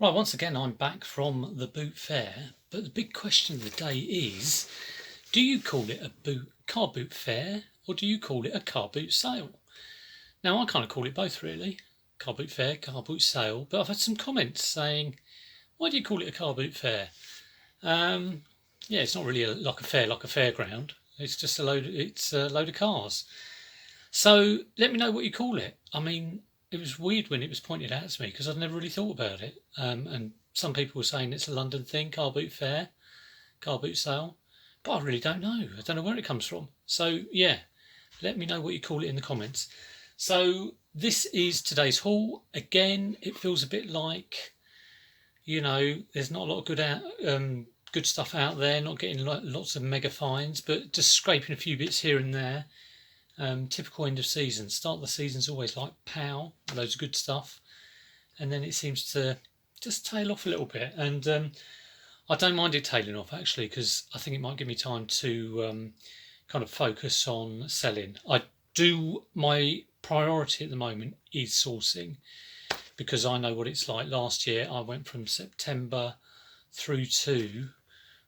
Right, once again, I'm back from the boot fair, but the big question of the day is, do you call it a car boot fair, or do you call it a car boot sale? Now, I kind of call it both, really. Car boot fair, car boot sale, but I've had some comments saying, why do you call it a car boot fair? Yeah, it's not really like a fair, like a fairground. It's just a load of cars. So let me know what you call it. I mean, it was weird when it was pointed out to me because I'd never really thought about it. And some people were saying it's a London thing, car boot fair, car boot sale, but I really don't know. I don't know where it comes from. So yeah, let me know what you call it in the comments. So this is today's haul. Again, it feels a bit like, there's not a lot of good stuff out there. Not getting lots of mega finds, but just scraping a few bits here and there. Typical end of season. Start of the season's always like pow, loads of good stuff, and then it seems to just tail off a little bit. And I don't mind it tailing off actually, because I think it might give me time to kind of focus on selling. My priority at the moment is sourcing, because I know what it's like. Last year I went from September through to,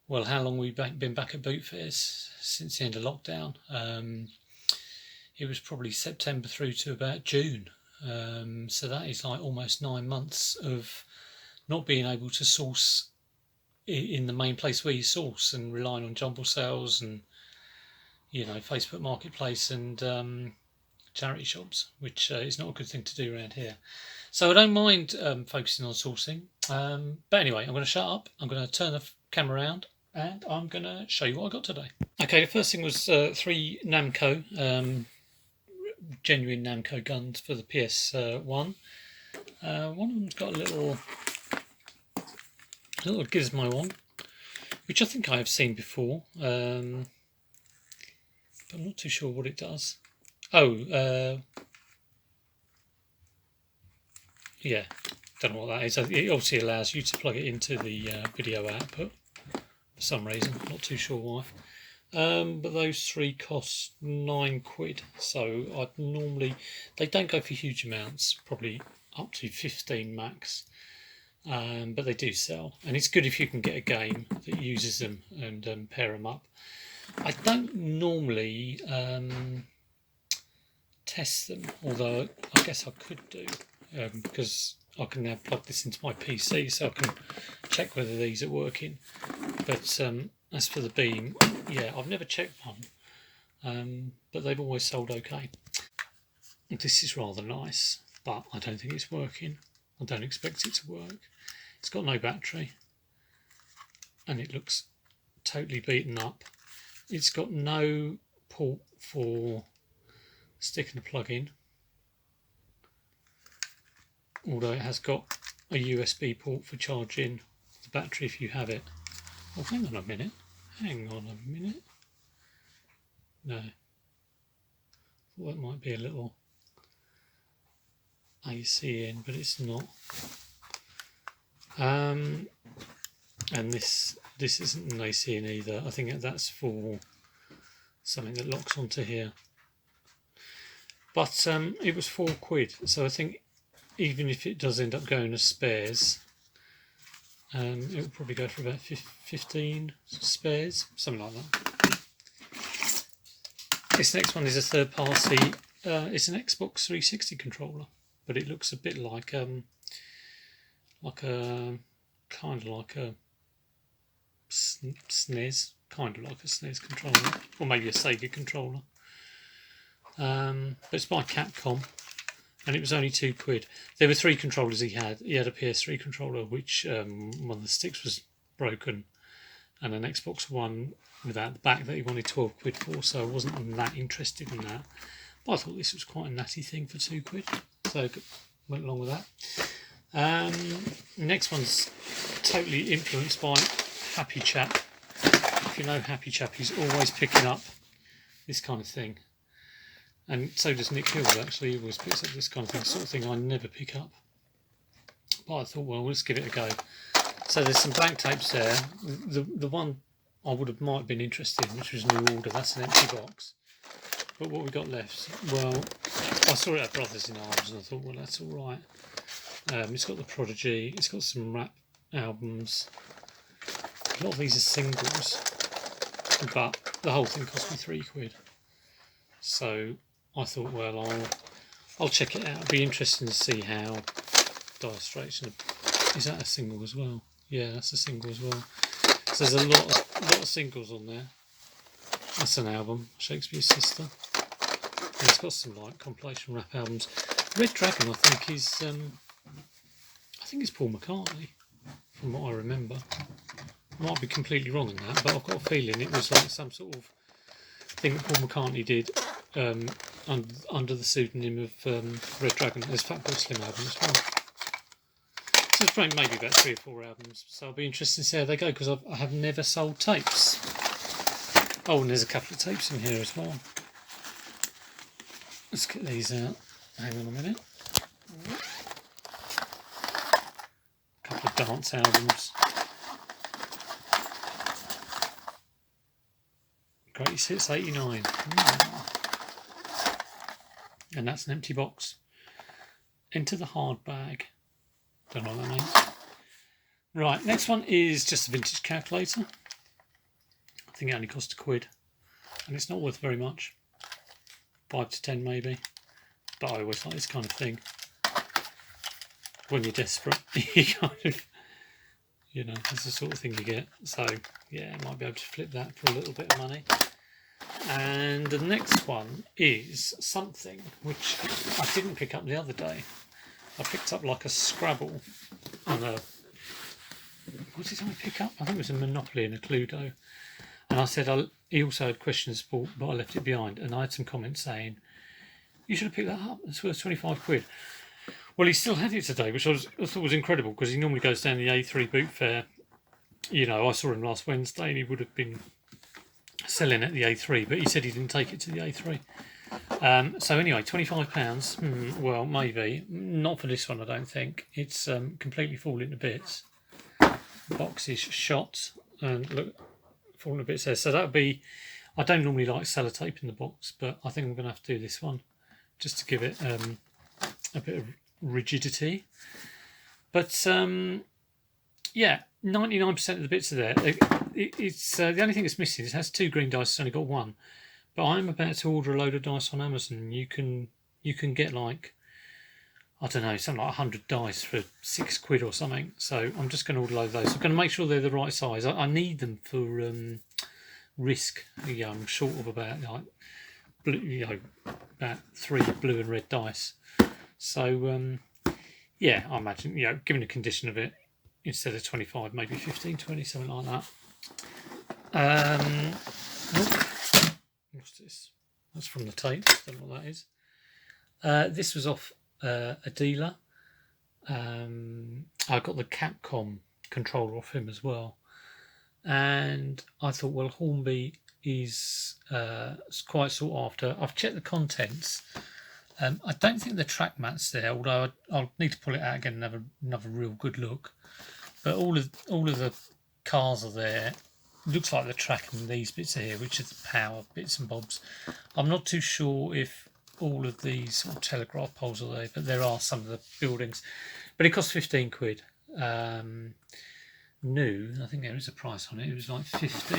well, how long we've been back at boot fairs since the end of lockdown. It was probably September through to about June. So that is like almost 9 months of not being able to source in the main place where you source, and relying on jumble sales and, Facebook Marketplace and charity shops, which is not a good thing to do around here. So I don't mind focusing on sourcing. But anyway, I'm going to shut up. I'm going to turn the camera around and I'm going to show you what I got today. Okay, the first thing was 3 Namco. Genuine Namco guns for the PS1. One of them's got a little gizmo on, which I think I have seen before, but I'm not too sure what it does. Yeah, don't know what that is. It obviously allows you to plug it into the video output for some reason, not too sure why. But those 3 cost £9, so they don't go for huge amounts, probably up to 15 max, but they do sell, and it's good if you can get a game that uses them and pair them up. I don't normally test them, although I guess I could do, because I can now plug this into my PC so I can check whether these are working. But as for the beam, yeah, I've never checked one, but they've always sold okay. This is rather nice, but I don't think it's working. I don't expect it to work. It's got no battery, and it looks totally beaten up. It's got no port for sticking a plug in, although it has got a USB port for charging the battery if you have it. Oh, hang on a minute. No. Thought that might be a little AC in, but it's not. And this isn't an AC in either. I think that's for something that locks onto here. But it was £4, so I think even if it does end up going as spares, it will probably go for about 15 spares, something like that. This next one is a third party. It's an Xbox 360 controller, but it looks a bit like a SNES, kind of like a SNES controller, or maybe a Sega controller. But it's by Capcom, and it was only £2. There were 3 controllers he had. He had a PS3 controller, which one of the sticks was broken, and an Xbox One without the back that he wanted £12 for, so I wasn't that interested in that. But I thought this was quite a natty thing for £2, so went along with that. Next one's totally influenced by Happy Chap. If you know Happy Chap, he's always picking up this kind of thing. And so does Nick Hill, actually. He always picks up this kind of thing, sort of thing I never pick up. But I thought, well, let's give it a go. So there's some blank tapes there. The one I might have been interested in, which was New Order, that's an empty box. But what we got left, well, I saw it at Brothers in Arms and I thought, well, that's all right. It's got the Prodigy, it's got some rap albums. A lot of these are singles, but the whole thing cost me £3. So I thought, well, I'll check it out. It'll be interesting to see how Dire Straits. Is that a single as well? Yeah, that's a single as well. So there's a lot of singles on there. That's an album, Shakespeare's Sister. And it's got some like compilation rap albums. Red Dragon, I think it's Paul McCartney, from what I remember. I might be completely wrong on that, but I've got a feeling it was like some sort of thing that Paul McCartney did under the pseudonym of Red Dragon. There's Fatboy Slim album as well. So it's maybe about 3 or 4 albums. So I'll be interested to see how they go, because I have never sold tapes. Oh, and there's a couple of tapes in here as well. Let's get these out. Hang on a minute. A couple of dance albums. Greatest Hits 89. And that's an empty box. Enter the hard bag. Don't know what that means. Right, next one is just a vintage calculator. I think it only cost £1. And it's not worth very much. 5 to 10 maybe. But I always like this kind of thing. When you're desperate, you kind of, that's the sort of thing you get. So, yeah, I might be able to flip that for a little bit of money. And the next one is something which I didn't pick up the other day. I picked up like a Scrabble on a... What did I pick up? I think it was a Monopoly and a Cluedo. And I said, he also had questions, but I left it behind. And I had some comments saying, you should have picked that up. It's worth £25. Well, he still had it today, which I thought was incredible, because he normally goes down the A3 boot fair. I saw him last Wednesday and he would have been selling at the A3, but he said he didn't take it to the A3. So anyway, £25. Well, maybe. Not for this one, I don't think. It's completely falling to bits. The box is shot and look, falling to bits there. So that would be... I don't normally like sellotape in the box, but I think I'm going to have to do this one just to give it a bit of rigidity. But yeah, 99% of the bits are there. It's the only thing that's missing. It has 2 green dice. It's only got 1. But I'm about to order a load of dice on Amazon. You can get like, I don't know, something like 100 dice for £6 or something. So I'm just going to order a load of those. I'm going to make sure they're the right size. I need them for Risk. I'm short of about blue, about 3 blue and red dice. So yeah, I imagine, given the condition of it, instead of 25, maybe 15, 20, something like that. What's this? That's from the tape. Don't know what that is. This was off a dealer. I got the Capcom controller off him as well. And I thought, well, Hornby is quite sought after. I've checked the contents. I don't think the track mat's there, although I'll need to pull it out again and have another real good look. But all of the cars are there. Looks like the track and these bits here, which are the power bits and bobs. I'm not too sure if all of these sort of telegraph poles are there, but there are some of the buildings. But it cost £15. New, I think there is a price on it. It was like 50,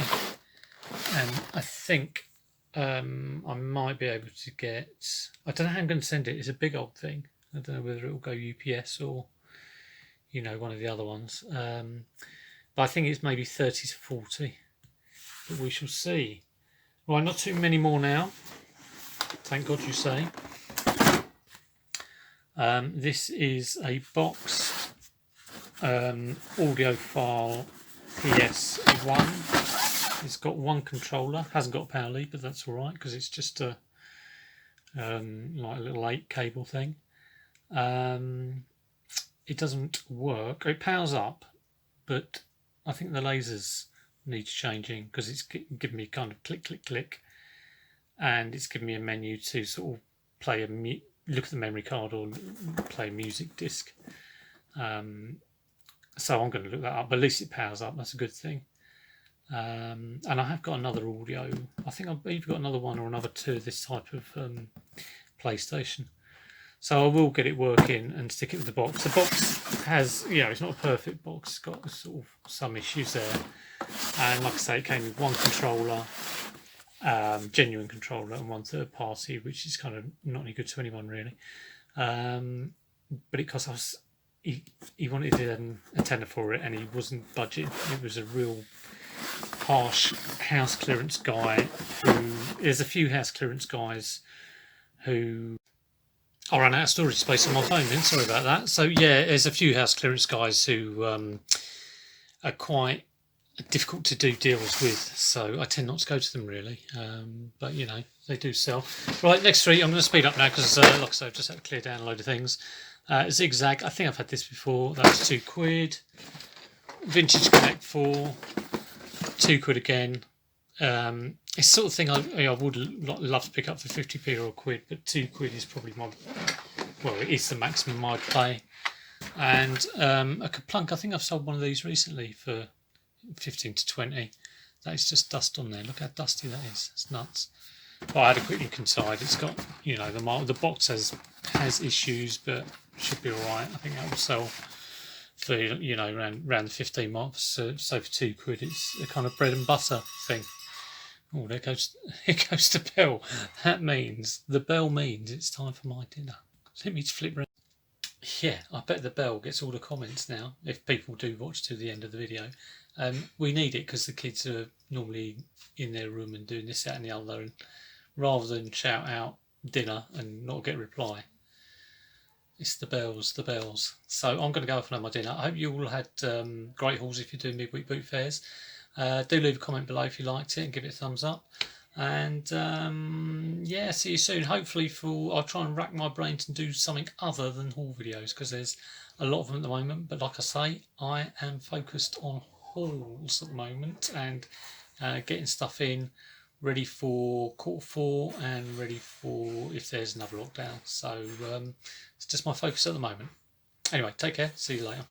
and I think I might be able to get. I don't know how I'm going to send it. It's a big old thing. I don't know whether it will go UPS or one of the other ones. But I think it's maybe 30 to 40. But we shall see. Right, not too many more now. Thank God you say. This is a box audiophile PS1. It's got 1 controller. Hasn't got a power lead, but that's all right because it's just a like a little 8 cable thing. It doesn't work. It powers up, but I think the lasers need changing because it's giving me kind of click, click, click, and it's giving me a menu to sort of play look at the memory card or play a music disc. So I'm going to look that up, but at least it powers up. That's a good thing. And I have got another audio. I think I've either got another one or another 2 of this type of PlayStation. So I will get it working and stick it with the box. The box has, it's not a perfect box. It's got sort of some issues there. And like I say, it came with one controller, genuine controller, and one third party, which is kind of not any good to anyone really. But it cost he wanted a tenner for it, and he wasn't budgeting. It was a real harsh house clearance guy. There's a few house clearance guys who. I ran out of storage space on my phone then, sorry about that. So yeah, there's a few house clearance guys who are quite difficult to do deals with, so I tend not to go to them really. But they do sell. Right, next three, I'm going to speed up now because like I said, I've just had to clear down a load of things. Zigzag, I think I've had this before, that's £2. Vintage Connect 4, £2 again. It's the sort of thing I would love to pick up for 50p or a quid, but £2 is probably it is the maximum I'd pay. And a Kaplunk, I think I've sold one of these recently for 15 to 20. That is just dust on there. Look how dusty that is. It's nuts. But I had a quick look inside. It's got, the box has issues, but should be all right. I think that will sell for around the 15 mark. So for £2, it's a kind of bread and butter thing. Oh, there goes the bell. The bell means it's time for my dinner. Let me flip around. Yeah, I bet the bell gets all the comments now, if people do watch to the end of the video. We need it because the kids are normally in their room and doing this, that and the other, and rather than shout out dinner and not get a reply, it's the bells. So I'm going to go off and have my dinner. I hope you all had great hauls if you're doing midweek boot fairs. Do leave a comment below if you liked it and give it a thumbs up. And yeah, see you soon. Hopefully I'll try and rack my brains and do something other than haul videos, because there's a lot of them at the moment. But like I say, I am focused on hauls at the moment and getting stuff in ready for Q4 and ready for if there's another lockdown. So it's just my focus at the moment. Anyway, take care. See you later.